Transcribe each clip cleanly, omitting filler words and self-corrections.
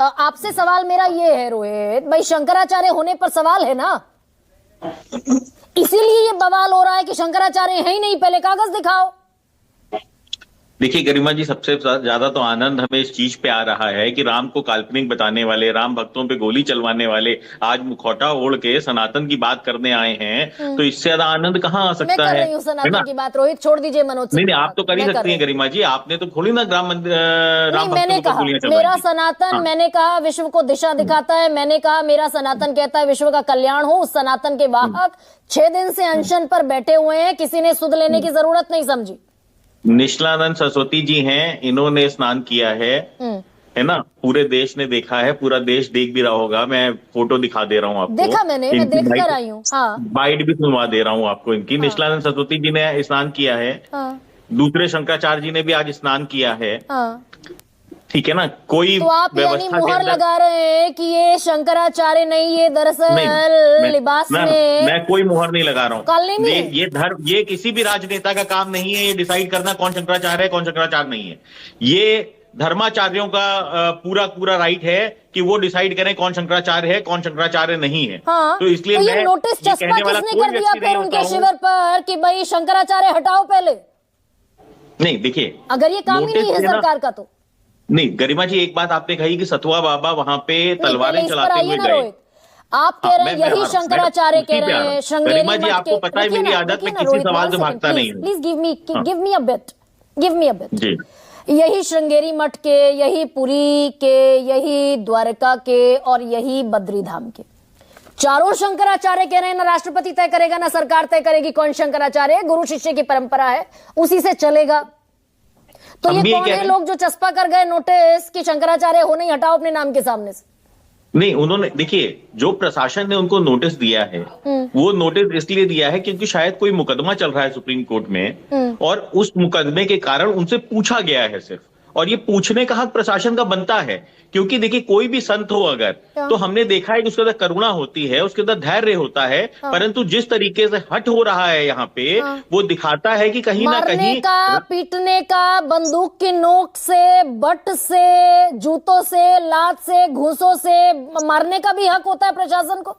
आपसे सवाल मेरा ये है रोहित भाई, शंकराचार्य होने पर सवाल है ना, इसीलिए ये बवाल हो रहा है कि शंकराचार्य है ही नहीं, पहले कागज दिखाओ। देखिए गरिमा जी, सबसे ज्यादा तो आनंद हमें इस चीज पे आ रहा है कि राम को काल्पनिक बताने वाले, राम भक्तों पे गोली चलवाने वाले आज मुखौटा ओढ़ के सनातन की बात करने आए हैं। तो इससे ज्यादा आनंद कहाँ आ मैं सकता कर है? रही हूँ है सनातन ना? की बात, रोहित छोड़ दीजिए मनोज सिंह नहीं की नहीं, आप बात, तो कर ही मैं कर सकती रही हैं हूँ। गरिमा जी, आपने तो थोड़ी ना राम नहीं, भक्तों मैंने के ऊपर कहा गोलियां मेरा चलवाई थी। सनातन, हाँ। मैंने कहा विश्व को दिशा दिखाता है, मैंने कहा मेरा सनातन कहता है विश्व का कल्याण हो। उस सनातन के वाहक 6 दिन से अनशन पर बैठे हुए हैं, किसी ने सुध लेने की जरूरत नहीं समझी। निष्ठानंद सरस्वती जी हैं, इन्होंने स्नान किया है ना? पूरे देश ने देखा है, पूरा देश देख भी रहा होगा। मैं फोटो दिखा दे रहा हूँ आपको, देखा मैंने, मैं इनकी देख कर बाइट आई हूँ। हाँ बाइट भी सुनवा दे रहा हूँ आपको इनकी। हाँ निष्ठानंद सरस्वती जी ने स्नान किया है, हाँ दूसरे शंकराचार्य जी ने भी आज स्नान किया है। हाँ। ठीक है ना? कोई तो आप यानी व्यवस्था के मुहर अंदर लगा रहे हैं कि ये शंकराचार्य नहीं, ये नहीं, दरअसल लिबास में मैं कोई मुहर नहीं लगा रहा कालनी हूँ। में ये धर्म, ये किसी भी राजनेता का काम नहीं है ये डिसाइड करना कौन शंकराचार्य है कौन शंकराचार्य नहीं है। ये धर्माचार्यों का पूरा पूरा राइट है कि वो डिसाइड करें कौन शंकराचार्य है कौन शंकराचार्य नहीं है। हाँ, तो इसलिए तो ये मैं नोटिस ये चस्पा कहने वाला किसने कोई कर दिया व्यक्ति फिर नहीं उनके होता हूं। शिविर पर कि भाई शंकराचार्य हटाओ पहले, नहीं देखिए, अगर ये काम ही नोटिस नहीं है देना, सरकार का तो। नहीं गरिमा जी, एक बात आपने कही कि सतुआ बाबा वहां पे नहीं, पहले तलवारें इस पर चलाते आइए हुए ना गए। रोहित, आप कह हाँ, रहे हैं यही शंकराचार्य कह रहे हैं, श्रृंगेरी गरिमा जी, मठ आपको के। पता है मेरी आदत में किसी रोहित, सवाल से भागता नहीं हूँ। प्लीज हाँ। Give me a bit, give me a bit. जी। यही श्रृंगेरी मठ के, यही पुरी के, यही द्वारका के और यही बद्री धाम के चारों शंकराचार्य कह रहे हैं ना राष्ट्रपति तय करेगा ना सरकार तय करेगी कौन शंकराचार्य है, गुरु शिष्य की परंपरा है, उसी से चलेगा। तो ये कौन है लोग जो चस्पा कर गए नोटिस कि शंकराचार्य हो नहीं, हटाओ अपने नाम के सामने से? नहीं, उन्होंने देखिए, जो प्रशासन ने उनको नोटिस दिया है वो नोटिस इसलिए दिया है क्योंकि शायद कोई मुकदमा चल रहा है सुप्रीम कोर्ट में और उस मुकदमे के कारण उनसे पूछा गया है सिर्फ, और ये पूछने का हक प्रशासन का बनता है। क्योंकि देखिए, कोई भी संत हो अगर, तो हमने देखा है कि उसके अंदर करुणा होती है, उसके अंदर धैर्य होता है। परंतु जिस तरीके से हट हो रहा है यहाँ पे, वो दिखाता है कि कहीं ना कहीं मारने का, पीटने का, बंदूक की नोक से, बट से, जूतों से, लात से, घूंसों से मारने का भी हक होता है प्रशासन को।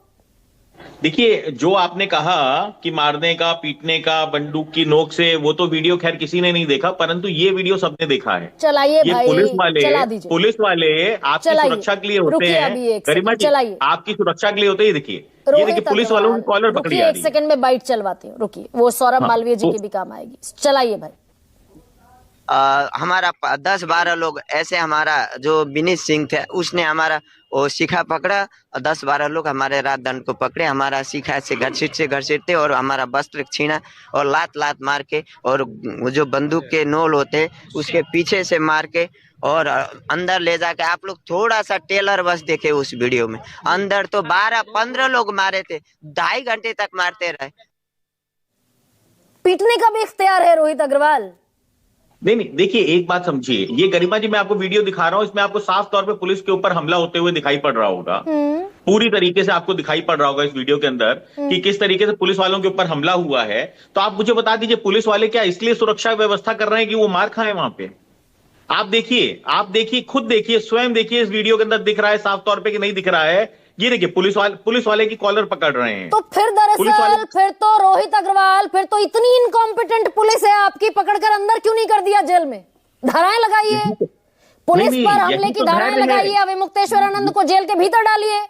देखिए, जो आपने कहा कि मारने का, पीटने का, बंदूक की नोक से, वो तो वीडियो खैर किसी ने नहीं देखा, परंतु ये वीडियो सबने देखा है। चलाइए ये भाई, चला दीजिए। पुलिस वाले आपकी सुरक्षा के लिए होते हैं। गरिमा जी, चलाइए, आपकी सुरक्षा के लिए होते हैं। ये देखिए पुलिस वालों की कॉलर पकड़ी जा रही है। एक सेकंड में बाइट चलवाती हूँ, रुकिए, वो सौरभ मालवीय जी की भी काम आएगी। चलाइए भाई। हमारा 10-12 लोग ऐसे, हमारा जो विनीत सिंह थे उसने हमारा वो शिखा पकड़ा और 10-12 लोग हमारे रात दंड को पकड़े, हमारा शिखा से घसीटते और हमारा वस्त्र छीना और लात मार के, और जो बंदूक के नोल होते उसके पीछे से मार के और अंदर ले जाके, आप लोग थोड़ा सा टेलर बस देखे उस वीडियो में, अंदर तो 12-15 लोग मारे थे, 2.5 घंटे तक मारते रहे। पीटने का भी इख्तियार है रोहित अग्रवाल। नहीं, देखिए एक बात समझिए, ये गरिमा जी मैं आपको वीडियो दिखा रहा हूं, इसमें आपको साफ तौर पे पुलिस के ऊपर हमला होते हुए दिखाई पड़ रहा होगा। पूरी तरीके से आपको दिखाई पड़ रहा होगा इस वीडियो के अंदर कि किस तरीके से पुलिस वालों के ऊपर हमला हुआ है। तो आप मुझे बता दीजिए, पुलिस वाले क्या इसलिए सुरक्षा व्यवस्था कर रहे हैं कि वो मार खाएं वहां पे? आप देखिए, खुद देखिए, स्वयं देखिए, इस वीडियो के अंदर दिख रहा है साफ तौर पे कि नहीं दिख रहा है? ये देखिए, पुलिस वाले की कॉलर पकड़ रहे हैं। तो फिर दरअसल फिर तो रोहित अग्रवाल, फिर तो इतनी इनकॉम्पिटेंट पुलिस है आपकी, पकड़कर अंदर क्यों नहीं कर दिया जेल में? धाराएं लगाइए, पुलिस पर हमले की धाराएं लगाइए, अविमुक्तेश्वरानंद को जेल के भीतर डालिए।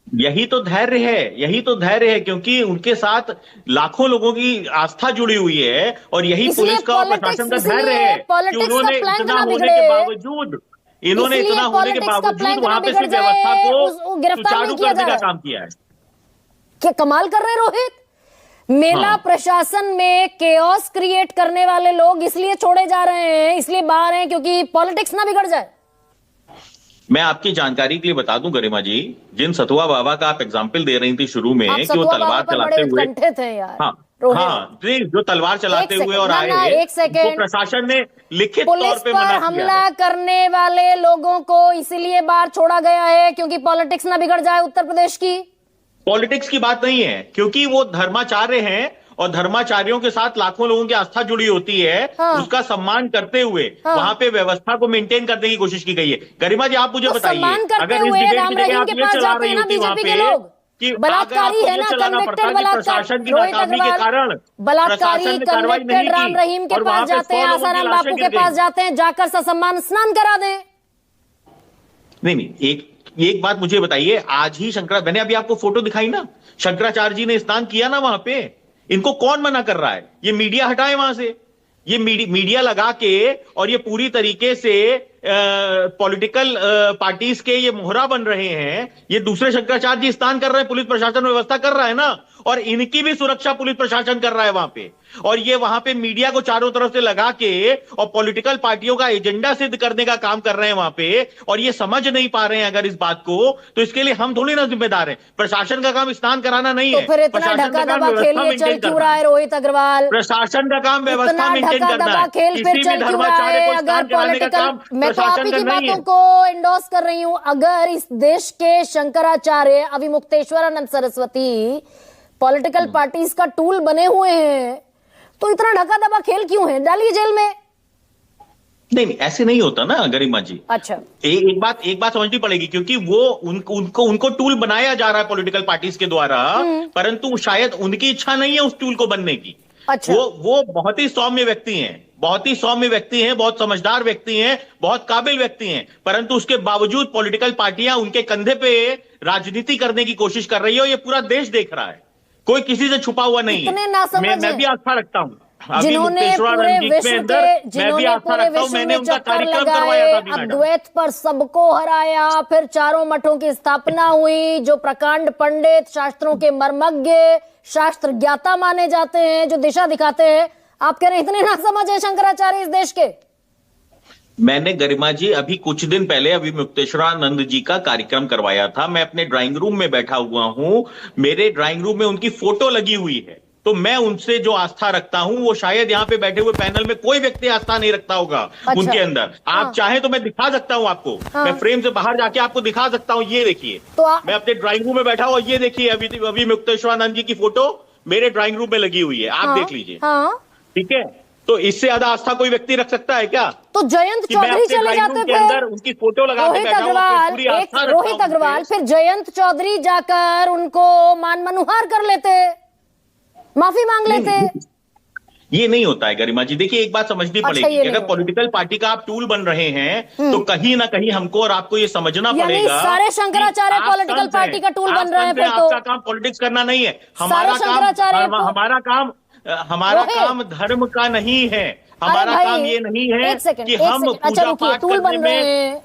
यही तो धैर्य है, क्योंकि उनके साथ लाखों लोगों की आस्था जुड़ी हुई है, और यही पुलिस का और प्रशासन का धैर्य है कि उन्होंने इतना होने के बावजूद वहां पे सिर्फ व्यवस्था को सुचारू करने का काम किया है। क्या कमाल कर रहे रोहित? मेला प्रशासन में केओस क्रिएट करने वाले लोग इसलिए छोड़े जा रहे हैं, इसलिए बाहर हैं क्योंकि पॉलिटिक्स ना बिगड़ जाए। मैं आपकी जानकारी के लिए बता दूं गरिमा जी, जिन सतुआ बाबा का आप एग्जाम्पल दे रही थी शुरू में कि वो तलवार चलाते हुए थे यार। हाँ, जो तलवार चलाते हुए और आए, तो प्रशासन ने लिखित तौर पे मना किया है। हमला करने वाले लोगों को इसीलिए बाहर छोड़ा गया है क्योंकि पॉलिटिक्स ना बिगड़ जाए उत्तर प्रदेश की। पॉलिटिक्स की बात नहीं है, क्योंकि वो धर्माचार्य हैं और धर्माचार्यों के साथ लाखों लोगों की आस्था जुड़ी होती है, हाँ। उसका सम्मान करते हुए वहां पे व्यवस्था को मेंटेन करने की कोशिश की गई है। गरिमा जी आप मुझे तो बताइए, सम्मान करते अगर इस हुए डिबेट राम की जगह रहीम आप के ये पास चला जाते रही हैं ना होती वहां बीजेपी के पे लोग, कि बलात्कारी अगर है आपको ना, ये चलाना कन्विक्टेड पड़ता कि बलात्कार, प्रशासन की रोहित नाकामी के अग्रवाल कारण बलात्कारी प्रशासन ने कार्रवाई नहीं कन्विक्टेड राम की रहीम के और वहां पास पे जाते हैं, 100 लोगों की आसाराम लाशें बापू गिर के पास गई। जाते हैं, जाकर ससम्मान स्नान करा दें। नहीं, एक बात मुझे बताइए, आज ही मैंने अभी आपको फोटो दिखाई ना, शंकराचार्य जी ने स्नान किया ना वहां पे, इनको कौन मना कर रहा है? ये मीडिया हटाए वहां से, ये मीडिया लगा के, और ये पूरी तरीके से पॉलिटिकल पार्टीज के ये मोहरा बन रहे हैं। ये दूसरे शंकराचार्य जी स्नान कर रहे हैं, पुलिस प्रशासन व्यवस्था कर रहा है ना, और इनकी भी सुरक्षा पुलिस प्रशासन कर रहा है वहां पे। और ये वहां पे मीडिया को चारों तरफ से लगा के और पॉलिटिकल पार्टियों का एजेंडा सिद्ध करने का काम कर रहे हैं वहां पे, और ये समझ नहीं पा रहे हैं अगर इस बात को, तो इसके लिए हम थोड़ी ना जिम्मेदार हैं। प्रशासन का काम स्नान कराना नहीं तो है, फिर इतना प्रशासन ढका का काम दबा खेल व्यवस्था ये चल मेंटेन क्यों करना रहा है। है रोहित अग्रवाल? प्रशासन का काम व्यवस्था इतना मेंटेन ढका करना दबा है, खेल किसी फिर भी चल क्यों रहा धर्माचार्य है? को अगर स्नान कराने का पॉलिटिकल, काम मैं तो आप ही प्रशासन का की नहीं बातों है। को इंडोर्स कर रही हूं, अगर इस देश के शंकराचार्य अविमुक्तेश्वरानंद सरस्वती पॉलिटिकल पार्टीज का टूल बने हुए हैं, तो इतना ढका दबा खेल क्यों है? डालिए जेल में। नहीं, ऐसे नहीं होता ना गरिमा जी। अच्छा, एक बात समझनी पड़ेगी, क्योंकि वो उनको टूल बनाया जा रहा है पॉलिटिकल पार्टीज के द्वारा, परंतु शायद उनकी इच्छा नहीं है उस टूल को बनने की। अच्छा। वो बहुत ही सौम्य व्यक्ति हैं, बहुत समझदार व्यक्ति हैं, बहुत काबिल व्यक्ति हैं, परंतु उसके बावजूद पॉलिटिकल पार्टियां उनके कंधे पे राजनीति करने की कोशिश कर रही है, और ये पूरा देश देख रहा है, कोई किसी से छुपा हुआ नहीं इतने है। नासमझ मैं भी आस्था रखता हूं जिन्होंने पूरे विश्व के, जिन्होंने पूरे विश्व में चक्कर लगाए, अद्वैत पर सबको हराया, फिर चारों मठों की स्थापना हुई, जो प्रकांड पंडित, शास्त्रों के मर्मज्ञ, शास्त्र ज्ञाता माने जाते हैं, जो दिशा दिखाते हैं, आप कह रहे हैं इतने नासमझ है शंकराचार्य इस देश के? मैंने गरिमा जी अभी कुछ दिन पहले अविमुक्तेश्वरानंद जी का कार्यक्रम करवाया था। मैं अपने ड्राइंग रूम में बैठा हुआ हूं, मेरे ड्राइंग रूम में उनकी फोटो लगी हुई है, तो मैं उनसे जो आस्था रखता हूं वो शायद यहाँ पे बैठे हुए पैनल में कोई व्यक्ति आस्था नहीं रखता होगा। अच्छा। उनके अंदर आप चाहे तो मैं दिखा सकता हूं आपको, मैं फ्रेम से बाहर जाके आपको दिखा सकता हूं। ये देखिए, तो मैं अपने ड्राइंग रूम में बैठा हूं, ये देखिए अविमुक्तेश्वरानंद जी की फोटो मेरे ड्राइंग रूम में लगी हुई है, आप देख लीजिए। ठीक है, तो इससे ज्यादा आस्था कोई व्यक्ति रख सकता है क्या? तो जयंत कि मैं चौधरी अपने चले ड्राइंग जाते रूम के थे, अंदर उनकी फोटो लगा के रोहित बैठा हूं, अग्रवाल, पूरी आस्था रखता हूं रोहित अग्रवाल, उनपे। फिर जयंत चौधरी जाकर उनको मान मनुहार कर लेते, माफी मांग लेते। ये नहीं होता है गरिमा जी। देखिए, एक बात समझनी पड़ेगी कि अगर पॉलिटिकल पार्टी का आप टूल बन रहे हैं, तो कहीं ना कहीं हमको और आपको ये समझना पड़ेगा, सारे शंकराचार्य पॉलिटिकल पार्टी का टूल बन रहे हैं। फिर तो आपका काम पॉलिटिक्स करना नहीं है, हमारा काम धर्म का नहीं है। हमारा काम ये नहीं है कि हम पूजा पाठ करने में